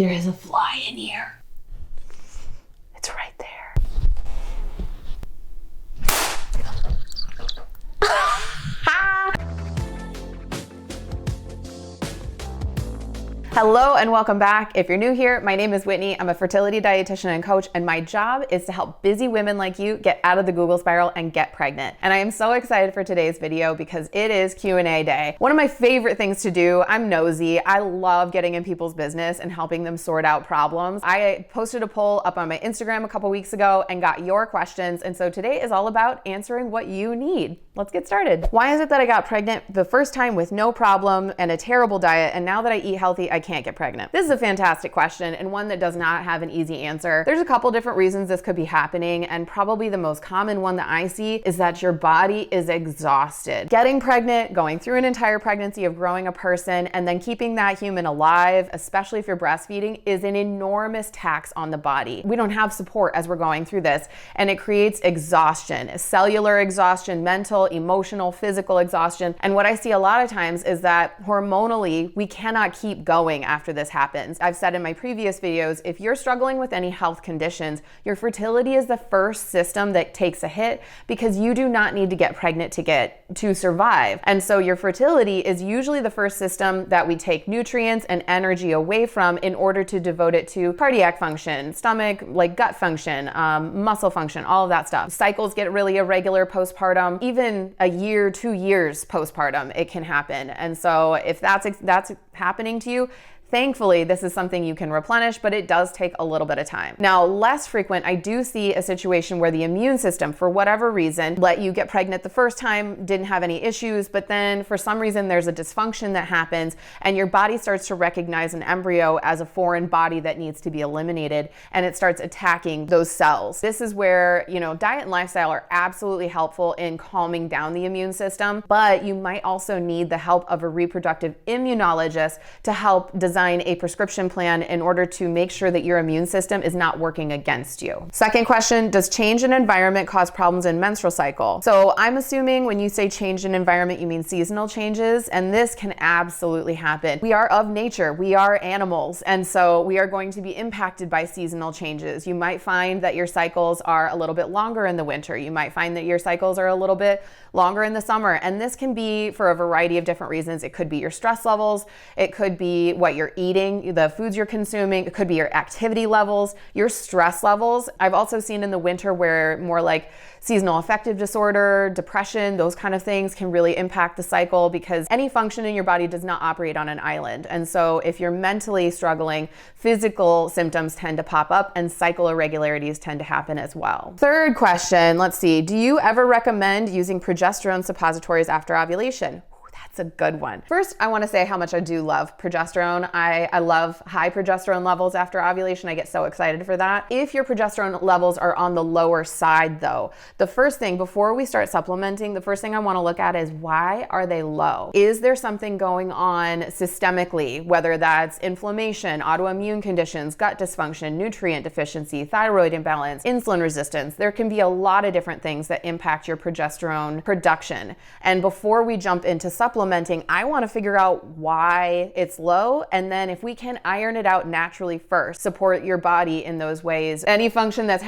There is a fly in here. It's right there. Hello and welcome back. If you're new here, my name is Whitney. I'm a fertility dietitian and coach, and my job is to help busy women like you get out of the Google spiral and get pregnant. And I am so excited for today's video because it is Q&A day. One of my favorite things to do. I'm nosy. I love getting in people's business and helping them sort out problems. I posted a poll up on my Instagram a couple weeks ago and got your questions. And so today is all about answering what you need. Let's get started. Why is it that I got pregnant the first time with no problem and a terrible diet, and now that I eat healthy, I can't get pregnant? This is a fantastic question and one that does not have an easy answer. There's a couple different reasons this could be happening, and probably the most common one that I see is that your body is exhausted. Getting pregnant, going through an entire pregnancy of growing a person, and then keeping that human alive, especially if you're breastfeeding, is an enormous tax on the body. We don't have support as we're going through this, and it creates exhaustion, cellular exhaustion, mental, emotional, physical exhaustion. And what I see a lot of times is that hormonally, we cannot keep going after this happens. I've said in my previous videos, if you're struggling with any health conditions, your fertility is the first system that takes a hit because you do not need to get pregnant to survive. And so your fertility is usually the first system that we take nutrients and energy away from in order to devote it to cardiac function, stomach, like gut function, muscle function, all of that stuff. Cycles get really irregular postpartum. Even a year, 2 years postpartum, it can happen. And so if that's happening to you, thankfully, this is something you can replenish, but it does take a little bit of time. Now, less frequent, I do see a situation where the immune system, for whatever reason, let you get pregnant the first time, didn't have any issues, but then for some reason there's a dysfunction that happens and your body starts to recognize an embryo as a foreign body that needs to be eliminated, and it starts attacking those cells. This is where, diet and lifestyle are absolutely helpful in calming down the immune system, but you might also need the help of a reproductive immunologist to help design a prescription plan in order to make sure that your immune system is not working against you. Second question, does change in environment cause problems in menstrual cycle? So I'm assuming when you say change in environment, you mean seasonal changes, and this can absolutely happen. We are of nature, we are animals, and so we are going to be impacted by seasonal changes. You might find that your cycles are a little bit longer in the winter. You might find that your cycles are a little bit longer in the summer, and this can be for a variety of different reasons. It could be your stress levels, it could be what you're eating, the foods you're consuming, it could be your activity levels, your stress levels. I've also seen in the winter where more like seasonal affective disorder, depression, those kind of things can really impact the cycle because any function in your body does not operate on an island. And so if you're mentally struggling, physical symptoms tend to pop up and cycle irregularities tend to happen as well. Third question, let's see. Do you ever recommend using progesterone suppositories after ovulation? That's a good one. First, I want to say how much I do love progesterone. I love high progesterone levels after ovulation. I get so excited for that. If your progesterone levels are on the lower side though, the first thing before we start supplementing, the first thing I want to look at is why are they low? Is there something going on systemically, whether that's inflammation, autoimmune conditions, gut dysfunction, nutrient deficiency, thyroid imbalance, insulin resistance? There can be a lot of different things that impact your progesterone production. And before we jump into supplementing, I want to figure out why it's low, and then if we can iron it out naturally first, support your body in those ways. Any function that's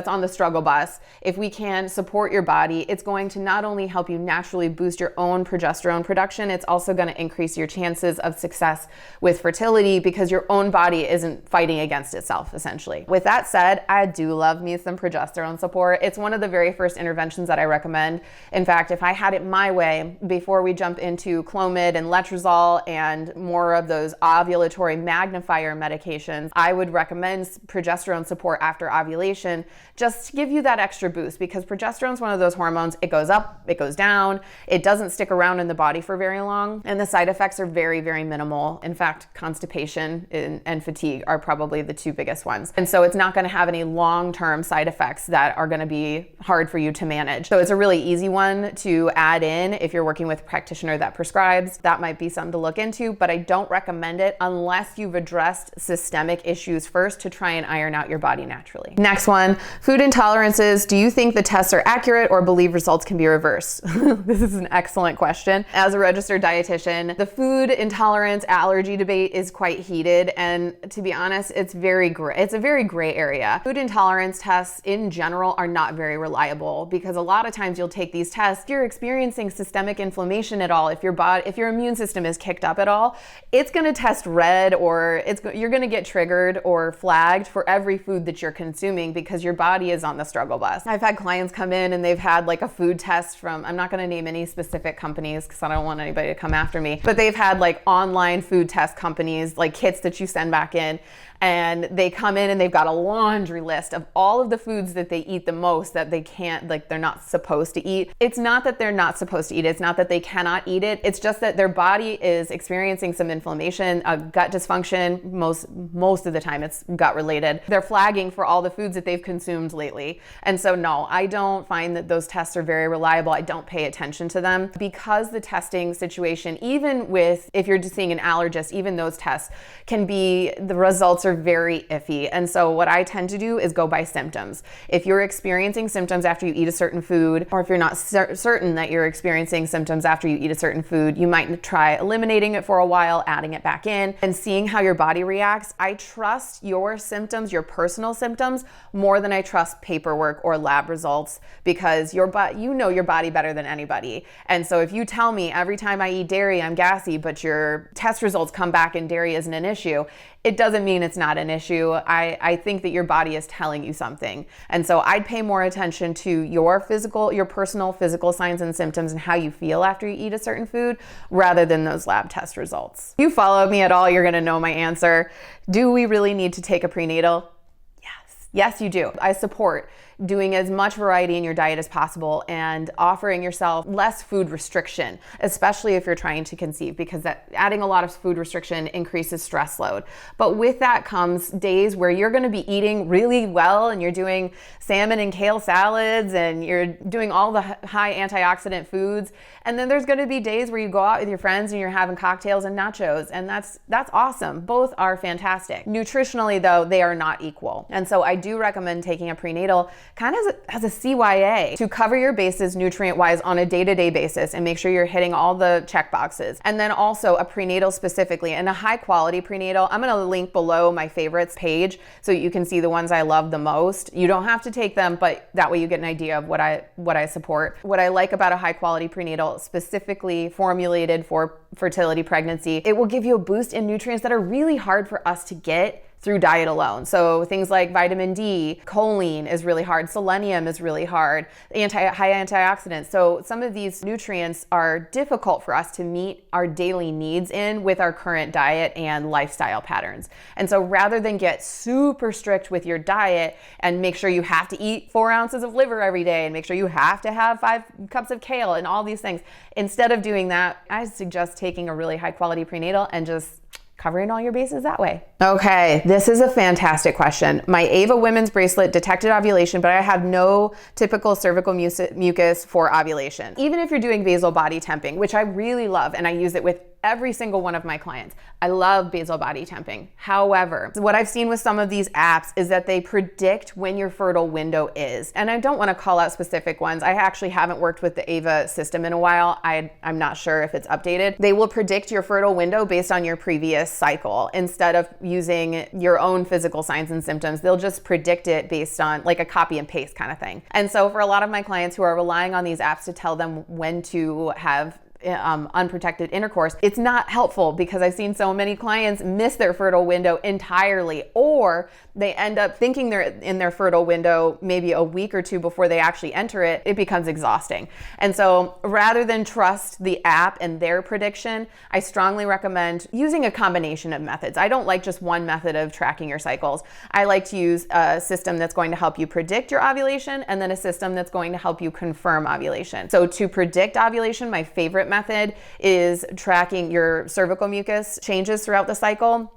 on the struggle bus, if we can support your body, it's going to not only help you naturally boost your own progesterone production, it's also going to increase your chances of success with fertility because your own body isn't fighting against itself, essentially. With that said, I do love me some progesterone support. It's one of the very first interventions that I recommend. In fact, if I had it my way, before we jump into Clomid and Letrozole and more of those ovulatory magnifier medications, I would recommend progesterone support after ovulation just to give you that extra boost because progesterone is one of those hormones. It goes up, it goes down, it doesn't stick around in the body for very long, and the side effects are very, very minimal. In fact, constipation and fatigue are probably the two biggest ones. And so it's not going to have any long-term side effects that are going to be hard for you to manage. So it's a really easy one to add in if you're working with a practitioner that that prescribes. That might be something to look into, but I don't recommend it unless you've addressed systemic issues first to try and iron out your body naturally. Next one, food intolerances. Do you think the tests are accurate or believe results can be reversed? This is an excellent question. As a registered dietitian, the food intolerance allergy debate is quite heated, and to be honest, it's a very gray area. Food intolerance tests in general are not very reliable because a lot of times you'll take these tests, if you're experiencing systemic inflammation at all, if your immune system is kicked up at all, it's going to test red, or you're going to get triggered or flagged for every food that you're consuming because your body is on the struggle bus. I've had clients come in and they've had like a food test from, I'm not going to name any specific companies because I don't want anybody to come after me, but they've had like online food test companies, like kits that you send back in, and they come in and they've got a laundry list of all of the foods that they eat the most that they can't, like they're not supposed to eat. It's not that they're not supposed to eat it. It's not that they cannot eat it. It's just that their body is experiencing some inflammation, a gut dysfunction. Most of the time it's gut related. They're flagging for all the foods that they've consumed lately. And so no, I don't find that those tests are very reliable. I don't pay attention to them because the testing situation, even with, if you're just seeing an allergist, even those tests can be, the results are very iffy. And so what I tend to do is go by symptoms. If you're experiencing symptoms after you eat a certain food, or if you're not certain that you're experiencing symptoms after you eat a certain food, you might try eliminating it for a while, adding it back in, and seeing how your body reacts. I trust your symptoms, your personal symptoms, more than I trust paperwork or lab results, because you know your body better than anybody. And so if you tell me every time I eat dairy, I'm gassy, but your test results come back and dairy isn't an issue, it doesn't mean it's not an issue. I think that your body is telling you something. And so I'd pay more attention to your personal physical signs and symptoms and how you feel after you eat a certain food rather than those lab test results. If you follow me at all, you're gonna know my answer. Do we really need to take a prenatal? Yes. Yes, you do. I support doing as much variety in your diet as possible and offering yourself less food restriction, especially if you're trying to conceive, because adding a lot of food restriction increases stress load. But with that comes days where you're going to be eating really well and you're doing salmon and kale salads and you're doing all the high antioxidant foods. And then there's going to be days where you go out with your friends and you're having cocktails and nachos, and that's awesome. Both are fantastic. Nutritionally though, they are not equal. And so I do recommend taking a prenatal kind of as a CYA to cover your bases nutrient-wise on a day-to-day basis and make sure you're hitting all the check boxes. And then also a prenatal specifically, and a high-quality prenatal. I'm gonna link below my favorites page so you can see the ones I love the most. You don't have to take them, but that way you get an idea of what I support. What I like about a high-quality prenatal, specifically formulated for fertility pregnancy, it will give you a boost in nutrients that are really hard for us to get through diet alone. So things like vitamin D, choline is really hard, selenium is really hard, high antioxidants. So some of these nutrients are difficult for us to meet our daily needs in with our current diet and lifestyle patterns. And so rather than get super strict with your diet and make sure you have to eat 4 ounces of liver every day and make sure you have to have 5 cups of kale and all these things, instead of doing that, I suggest taking a really high quality prenatal and just covering all your bases that way. Okay, this is a fantastic question. My Ava women's bracelet detected ovulation, but I have no typical cervical mucus for ovulation. Even if you're doing basal body temping, which I really love, and I use it with every single one of my clients. I love basal body temping. However, what I've seen with some of these apps is that they predict when your fertile window is. And I don't want to call out specific ones. I actually haven't worked with the Ava system in a while. I'm not sure if it's updated. They will predict your fertile window based on your previous cycle. Instead of using your own physical signs and symptoms, they'll just predict it based on like a copy and paste kind of thing. And so for a lot of my clients who are relying on these apps to tell them when to have unprotected intercourse, it's not helpful because I've seen so many clients miss their fertile window entirely, or they end up thinking they're in their fertile window maybe a week or two before they actually enter it. It becomes exhausting. And so rather than trust the app and their prediction, I strongly recommend using a combination of methods. I don't like just one method of tracking your cycles. I like to use a system that's going to help you predict your ovulation and then a system that's going to help you confirm ovulation. So to predict ovulation, my favorite method is tracking your cervical mucus changes throughout the cycle.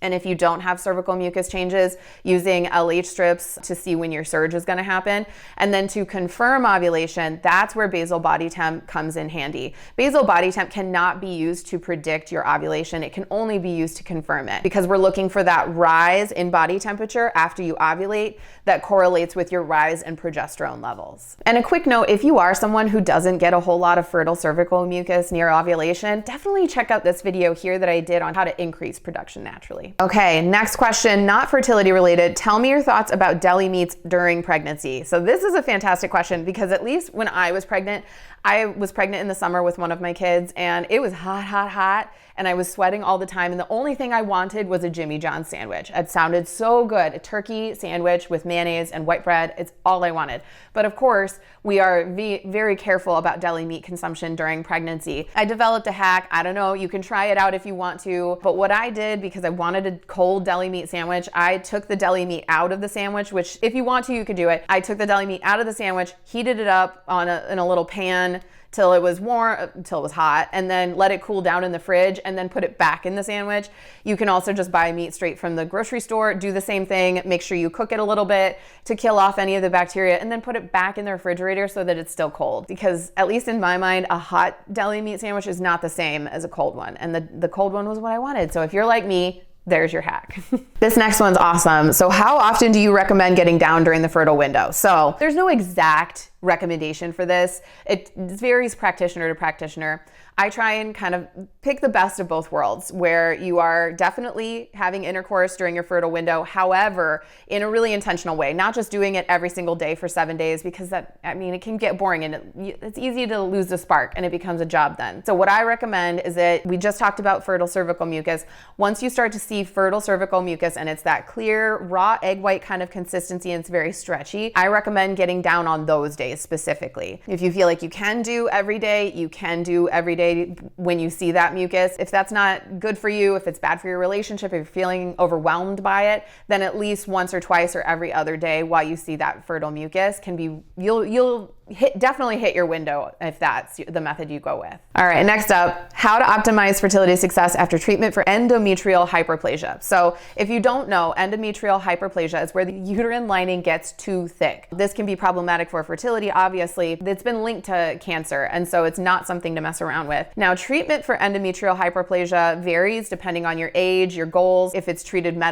And if you don't have cervical mucus changes, using LH strips to see when your surge is going to happen. And then to confirm ovulation, that's where basal body temp comes in handy. Basal body temp cannot be used to predict your ovulation. It can only be used to confirm it, because we're looking for that rise in body temperature after you ovulate that correlates with your rise in progesterone levels. And a quick note, if you are someone who doesn't get a whole lot of fertile cervical mucus near ovulation, definitely check out this video here that I did on how to increase production naturally. Okay, next question, not fertility related. Tell me your thoughts about deli meats during pregnancy. So this is a fantastic question, because at least when I was pregnant in the summer with one of my kids, and it was hot, hot, hot, and I was sweating all the time, and the only thing I wanted was a Jimmy John's sandwich. It sounded so good, a turkey sandwich with mayonnaise and white bread. It's all I wanted. But of course, we are very careful about deli meat consumption during pregnancy. I developed a hack. I don't know, you can try it out if you want to, but what I did, because I wanted a cold deli meat sandwich, I took the deli meat out of the sandwich, which if you want to, you could do it. I took the deli meat out of the sandwich, heated it up in a little pan till it was warm, till it was hot, and then let it cool down in the fridge, and then put it back in the sandwich. You can also just buy meat straight from the grocery store, do the same thing, make sure you cook it a little bit to kill off any of the bacteria, and then put it back in the refrigerator so that it's still cold. Because at least in my mind, a hot deli meat sandwich is not the same as a cold one, and the cold one was what I wanted. So if you're like me, there's your hack. This next one's awesome. So how often do you recommend getting down during the fertile window? So there's no exact recommendation for this. It varies practitioner to practitioner. I try and kind of pick the best of both worlds, where you are definitely having intercourse during your fertile window, however, in a really intentional way, not just doing it every single day for 7 days, because it can get boring, and it's easy to lose the spark, and it becomes a job then. So what I recommend is that we just talked about fertile cervical mucus. Once you start to see fertile cervical mucus and it's that clear, raw egg white kind of consistency and it's very stretchy, I recommend getting down on those days specifically. If you feel like you can do every day, you can do every day when you see that mucus. If that's not good for you, if it's bad for your relationship, if you're feeling overwhelmed by it, then at least once or twice or every other day while you see that fertile mucus can be, you'll definitely hit your window if that's the method you go with. All right, next up, how to optimize fertility success after treatment for endometrial hyperplasia. So if you don't know, endometrial hyperplasia is where the uterine lining gets too thick. This can be problematic for fertility, obviously. It's been linked to cancer, and so it's not something to mess around with. Now, treatment for endometrial hyperplasia varies depending on your age, your goals. If it's treated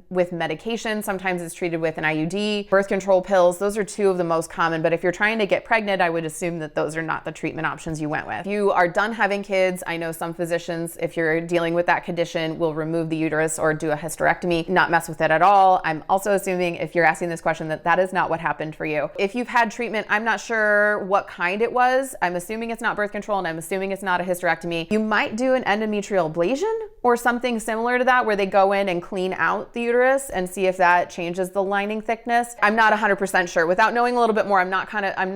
with medication, sometimes it's treated with an IUD, birth control pills. Those are two of the most common, but if you're trying to get pregnant, I would assume that those are not the treatment options you went with. If you are done having kids, I know some physicians, if you're dealing with that condition, will remove the uterus or do a hysterectomy, not mess with it at all. I'm also assuming, if you're asking this question, that is not what happened for you. If you've had treatment, I'm not sure what kind it was. I'm assuming it's not birth control, and I'm assuming it's not a hysterectomy. You might do an endometrial ablation or something similar to that, where they go in and clean out the uterus and see if that changes the lining thickness. I'm not 100% sure. Without knowing a little bit more, I'm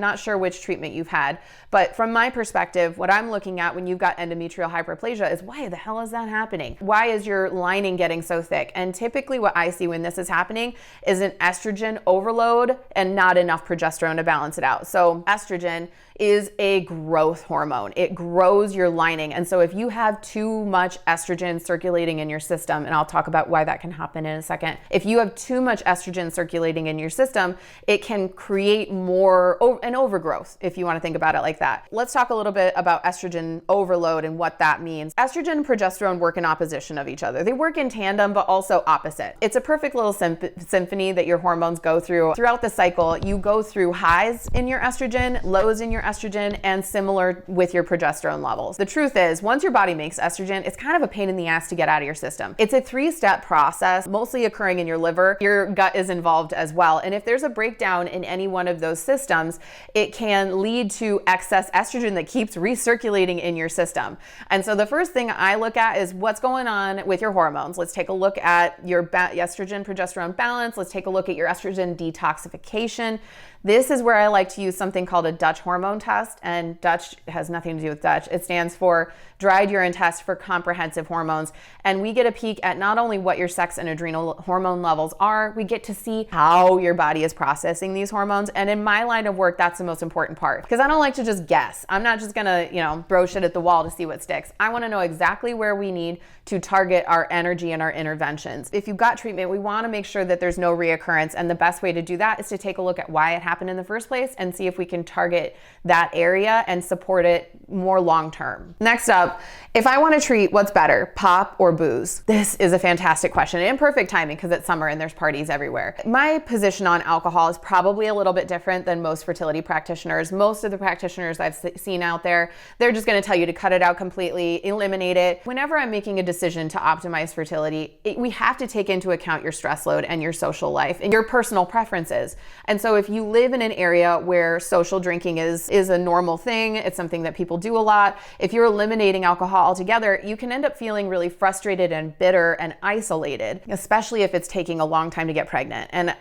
not sure which treatment you've had. But from my perspective, what I'm looking at when you've got endometrial hyperplasia is, why the hell is that happening? Why is your lining getting so thick? And typically what I see when this is happening is an estrogen overload and not enough progesterone to balance it out. So estrogen is a growth hormone. It grows your lining. And so if you have too much estrogen circulating in your system, and I'll talk about why that can happen in a second. If you have too much estrogen circulating in your system, it can create an overgrowth, if you want to think about it like that. Let's talk a little bit about estrogen overload and what that means. Estrogen and progesterone work in opposition of each other. They work in tandem, but also opposite. It's a perfect little symphony that your hormones go through. Throughout the cycle, you go through highs in your estrogen, lows in your estrogen, and similar with your progesterone levels. The truth is, once your body makes estrogen, it's kind of a pain in the ass to get out of your system. It's a 3-step process, mostly occurring in your liver. Your gut is involved as well. And if there's a breakdown in any one of those systems, it can lead to excess estrogen that keeps recirculating in your system. And so the first thing I look at is what's going on with your hormones. Let's take a look at your estrogen progesterone balance. Let's take a look at your estrogen detoxification. This is where I like to use something called a Dutch hormone test, and Dutch has nothing to do with Dutch. It stands for dried urine test for comprehensive hormones. And we get a peek at not only what your sex and adrenal hormone levels are, we get to see how your body is processing these hormones. And in my line of work, that's the most important part, because I don't like to just guess. I'm not just gonna, throw shit at the wall to see what sticks. I wanna know exactly where we need to target our energy and our interventions. If you've got treatment, we wanna make sure that there's no reoccurrence. And the best way to do that is to take a look at why it happened in the first place and see if we can target that area and support it more long-term. Next up, if I want to treat, what's better, pop or booze? This is a fantastic question and perfect timing because it's summer and there's parties everywhere. My position on alcohol is probably a little bit different than most fertility practitioners. Most of the practitioners I've seen out there, they're just going to tell you to cut it out completely, eliminate it. Whenever I'm making a decision to optimize fertility, we have to take into account your stress load and your social life and your personal preferences. And so if you live in an area where social drinking is a normal thing, it's something that people do a lot, if you're eliminating alcohol altogether, you can end up feeling really frustrated and bitter and isolated, especially if it's taking a long time to get pregnant. And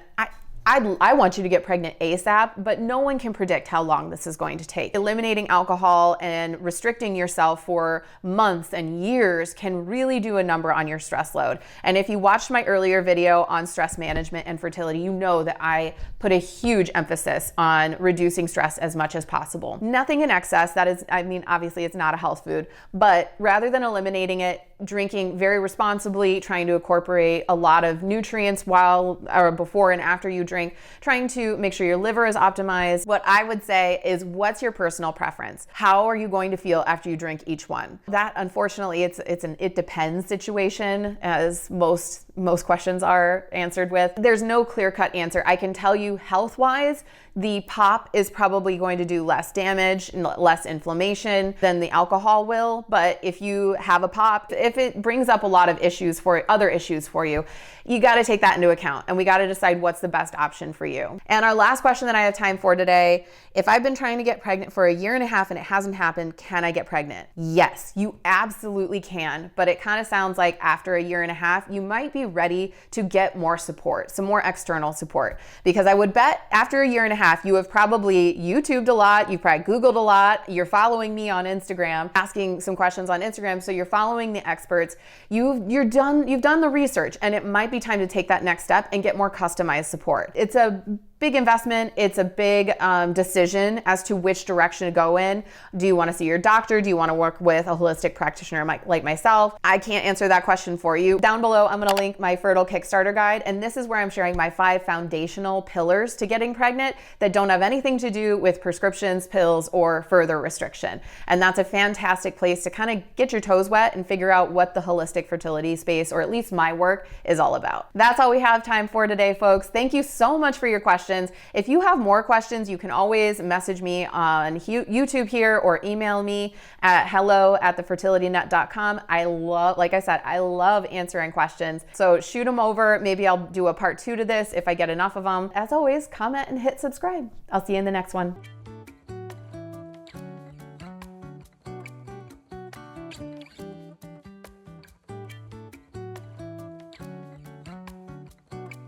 I want you to get pregnant ASAP, but no one can predict how long this is going to take. Eliminating alcohol and restricting yourself for months and years can really do a number on your stress load. And if you watched my earlier video on stress management and fertility, you know that I put a huge emphasis on reducing stress as much as possible. Nothing in excess, that is, obviously it's not a health food, but rather than eliminating it, drinking very responsibly, trying to incorporate a lot of nutrients while or before and after you drink, trying to make sure your liver is optimized. What I would say is, what's your personal preference? How are you going to feel after you drink each one? That, unfortunately, it's an it depends situation, as most questions are answered with. There's no clear-cut answer. I can tell you health-wise, the pop is probably going to do less damage and less inflammation than the alcohol will. But if you have a pop, if it brings up a lot of other issues for you, you got to take that into account, and we got to decide what's the best option for you. And our last question that I have time for today, if I've been trying to get pregnant for 1.5 years and it hasn't happened, can I get pregnant? Yes, you absolutely can. But it kind of sounds like after 1.5 years, you might be ready to get more support, some more external support. Because I would bet after 1.5 years, you have probably YouTubed a lot, you've probably Googled a lot, you're following me on Instagram, asking some questions on Instagram, so you're following the experts, you've done the research, and it might be time to take that next step and get more customized support. It's a big investment. It's a big decision as to which direction to go in. Do you want to see your doctor? Do you want to work with a holistic practitioner like myself? I can't answer that question for you. Down below, I'm going to link my Fertile Kickstarter guide, and this is where I'm sharing my 5 foundational pillars to getting pregnant that don't have anything to do with prescriptions, pills, or further restriction. And that's a fantastic place to kind of get your toes wet and figure out what the holistic fertility space, or at least my work, is all about. That's all we have time for today, folks. Thank you so much for your questions. If you have more questions, you can always message me on YouTube here or email me at hello@thefertilitynut.com. Like I said, I love answering questions. So shoot them over. Maybe I'll do a part 2 to this if I get enough of them. As always, comment and hit subscribe. I'll see you in the next one.